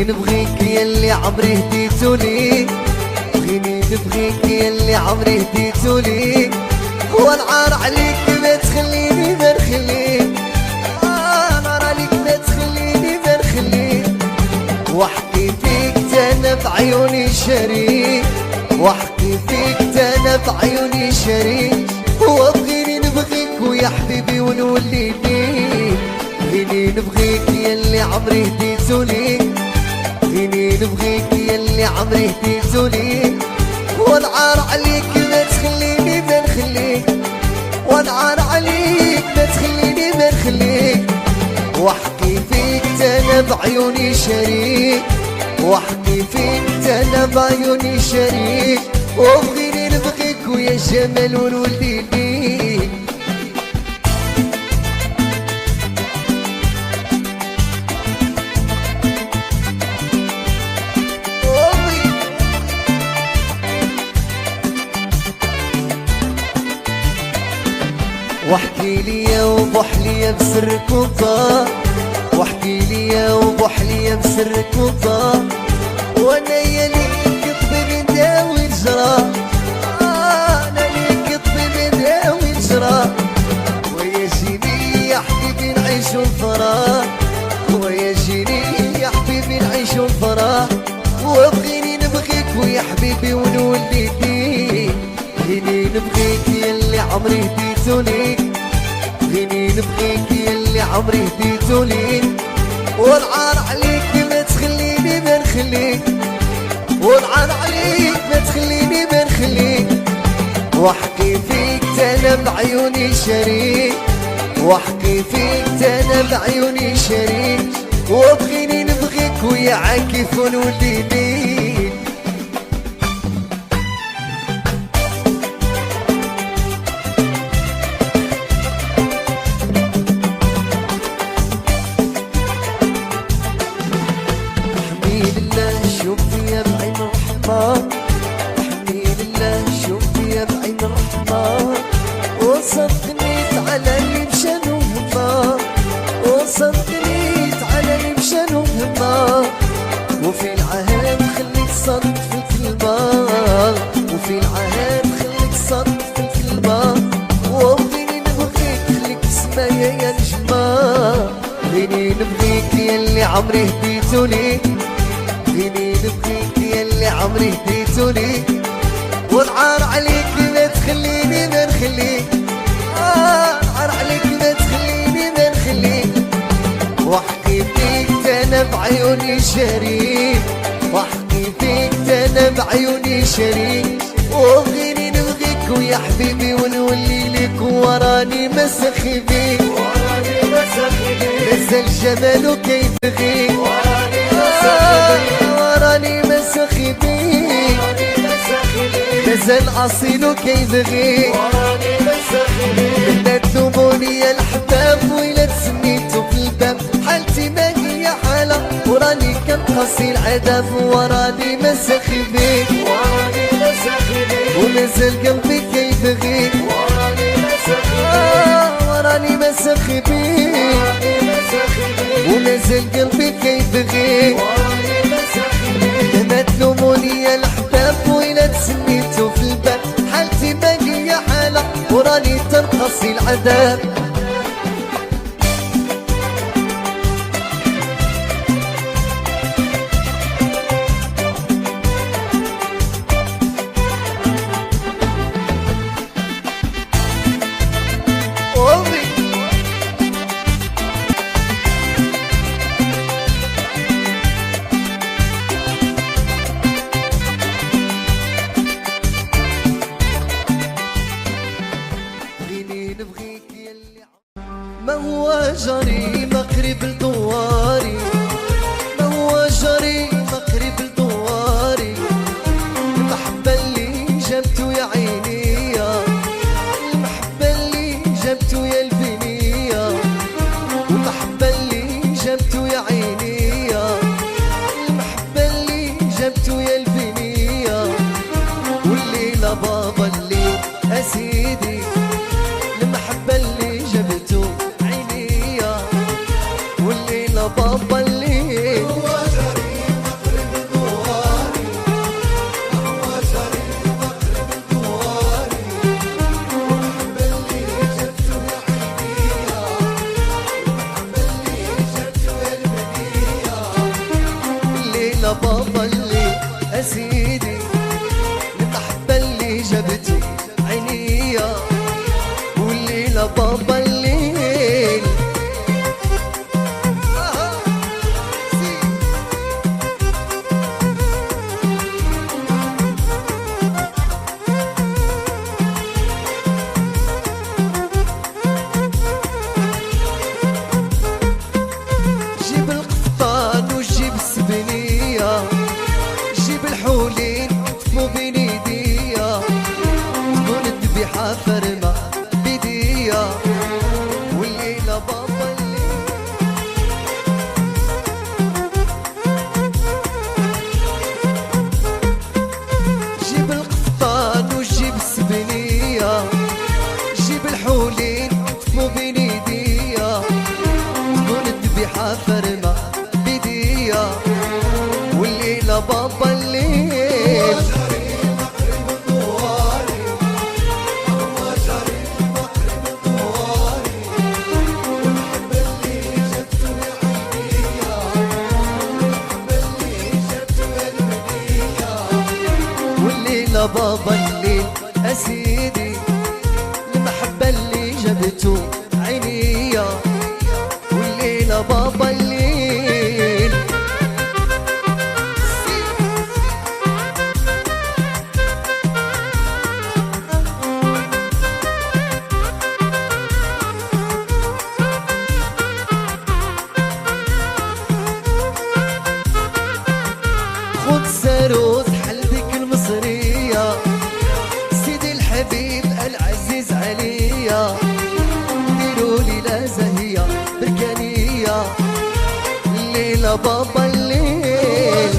بغيني نبغيك ياللي عمري هديتولي، بغيني نبغيك ياللي عمري هديتولي، هو العار عليك ما تخليني ما نخليك، العار عليك ما تخليني ما نخليك، واحكي فيك انا بعيوني شريك، واحكي فيك انا بعيوني شريك، وبغيني نبغيك ويا حبيبي ونولي ليك، بغيني نبغيك ياللي عمري هديتولي، بغيني نبغيك ياللي عمري هديتولي، والعار عليك ما تخليني ما نخليك، والعار عليك ما تخليني ما نخليك، واحكي فيك انا بعيوني شريك، واحكي فيك انا بعيوني شريك، وبغيني نبغيك ويا جمال ونولي ليك. واحكي ليا وبحليا بسرك وطا، واحكي ليا وبحليا بسرك وطا، وانا يا ليك الطبيب نداوي الجراح، انا ليك الطبيب نداوي الجراح، ويا جيني يا حبيبي نعيشو الفرح، ويا جيني يا حبيبي نعيشو الفرح، وبغيني نبغيك ويا حبيبي ونولي ليك، بغيني نبغيك ياللي عمري هديتولي، بغيني نبغيك ياللي عمري هديتولي، والعار عليك ما تخليني ما نخليك، والعار عليك ما تخليني ما نخليك، واحكي فيك انا بعيوني شريك، واحكي فيك انا بعيوني شريك، وبغيني نبغيك ويا عاكف ونولي ليك. احمي لله شوفي يا بعين الرحمة، وصدقنيت على اللي مشى وهما، وصدقنيت على اللي مشى وهما، وفي العهد خليك صدق في الكلمة، وفي العهد خليك صدق في الكلمة، وبغيني نبغيك خليك تسمايا يا نجمة، بغيني نبغيك ياللي عمري هديتولي، بغيني نبغيك ياللي عمري هديتولي، والعار عليك ما تخليني ما نخليك، العار عليك ما تخليني ما نخليك، واحكي فيك انا بعيوني شريك، واحكي فيك انا بعيوني شريك، وبغيني نبغيك ويا حبيبي ونولي لك، وراني مسخي بيك، وراني مسخي بيك، نزل جماله كيبغيك، وراني مسخي بيك، مازال اصيلو كيبغيك، وراني مسخي بيك، لا تلوموني يا الحباب ويلا تسميتو في الباب، حالتي ما هي حالة وراني كنقاسي العذاب، وراني مسخي بيك، وراني مسخي بيك، ومازال قلبي كيبغيك، وراني مسخي بيك، وراني مسخي بيك، ومازال قلبي كيبغيك، وراني مسخي بيك، ما تلوموني يا الحباب ويلا تسميتو في الباب، حالتي ما هي حالة وراني تنقصي العذاب. ما هو جريمة قريب لدواري، ما هو جريمة قريب لدواري، المحبة اللي جابتو يا عيني، المحبة اللي جابتو يا البنية، المحبة اللي جابتو يا عيني، المحبة اللي جابتو يا البنية، والليلة بابا اللي أسيدي، المحبة اللي جابتو عينيا، والليلة بابا اللي هو جريمة بابا الليل أسيدي، المحبة اللي جبتو عينيا، والليلة بابا الليل. خد ساروت حلبك المصرية، سيدي الحبيب العزيز عليا، ديرولي لا زهية بركانية، الليلة بابا الليل.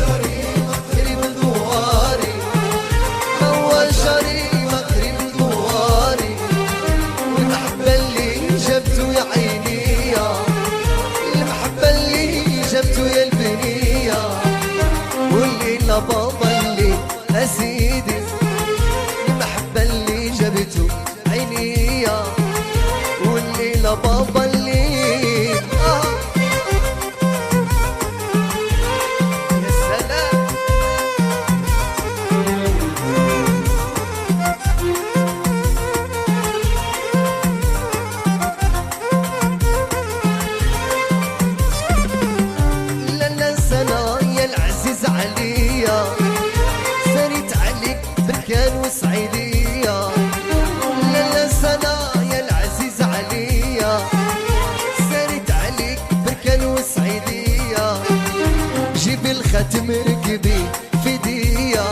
مغرب دواري هو شري، مغرب دواري، والمحبة اللي جبتو يا عينيا، المحبة اللي جبتو يا البنية، والليلة بابا الليل أسيدي، المحبة اللي جبتو عينيا، والليلة بابا الليل. يا سلام. لا ننسى أنا يا العزيز عليا، سريت عليك بركان وسعيدية، لا ننسى أنا يا العزيز عليا، سريت عليك بركان وسعيدية، جيب الختم ركبي في ديا،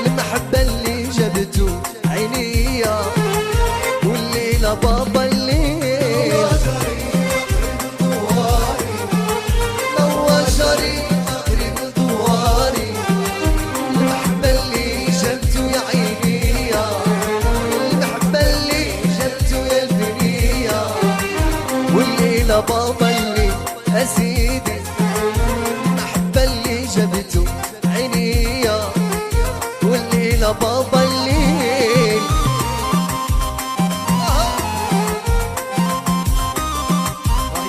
المحبة اللي جبتو عينيا، والليلة بابا الليل. نواشري مغرب دواري، المحبة اللي جبتو يا عينيا، المحبة اللي جبتو يا البنية، والليلة بابا الليل أسيدي، المحبة اللي جبتو عينيا، والليلة بابا الليل.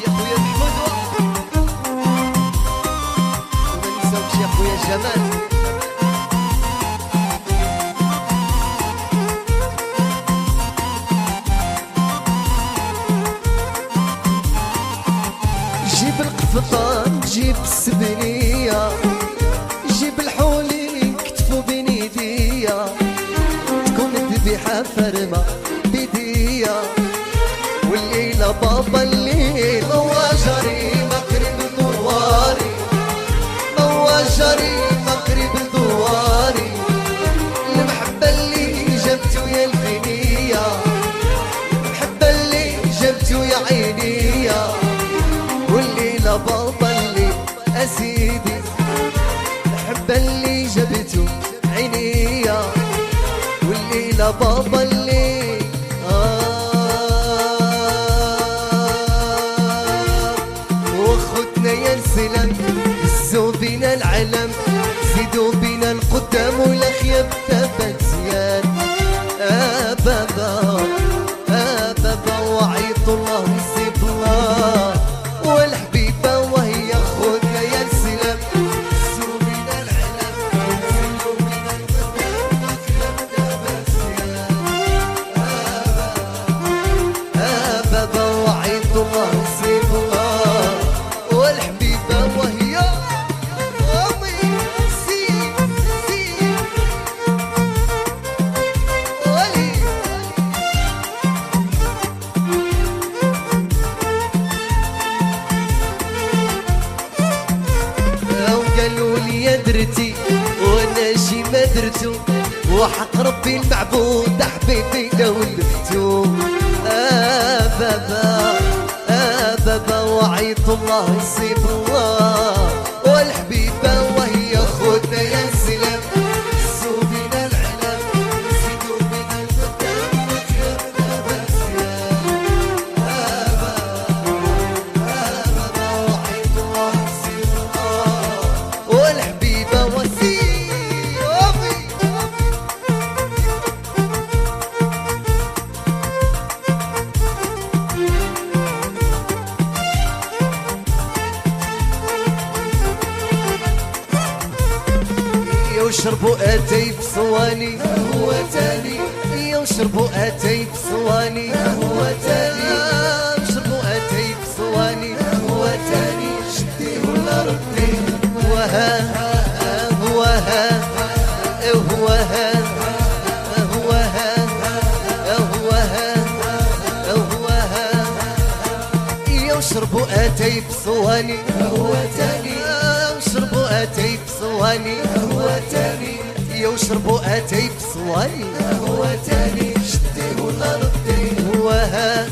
يا خويا محمود، وما ننساوش يا خويا جمال. جيب القفطان جيب السبنية، جيب الحولي كتفو بين ايديا، تكون الذبيحة فرمة بيديا، والليلة بابا الليل. نواشري مغرب دواري، نواشري مغرب دواري، المحبة اللي جبتو يا البنية، المحبة اللي جبتو يا عينيا، والليلة بابا الليل أسيدي، المحبة اللي جبتو عينيا، والليلة بابا الليل. وخدنا يا السلام، هزوا بينا العلم، زيدوا بينا القدام والأخياب تبت زيان. بابا بابا وعيط الله ويسيب الله، والحبيبة وهي خدنا يا السلام، هزوا بينا العلم، زيدوا بينا القدام والأخياب تبت زيان. بابا وعيط الله ويسيب الله، والحبيبة وهي أمي سي ولي. وقالوا لي يا درتي وانا شي ما درتو، وحق ربي المعبود حبيبي لو لفتو. بابا بابا وعيط الله يصيب الله، والحبيبة وهي خدنا يا سلام، هزوا بينا العلم، زيدوا بينا القدام وخيرنا بس يا بابا وعيط الله يصيب الله، والحبيبة وسيم. وشربوا اتاي في صواني هو تاني وشربوا اتاي في صواني هو تاني وشربوا اتاي في صواني هو تاني شديه لربي وها هوها هوها هوها هوها هوها وشربوا اتاي في صواني هو تاني وشربوا اتاي في صواني هو تاني وشربوا اتاي في صواني هو تاني شديه لربي وها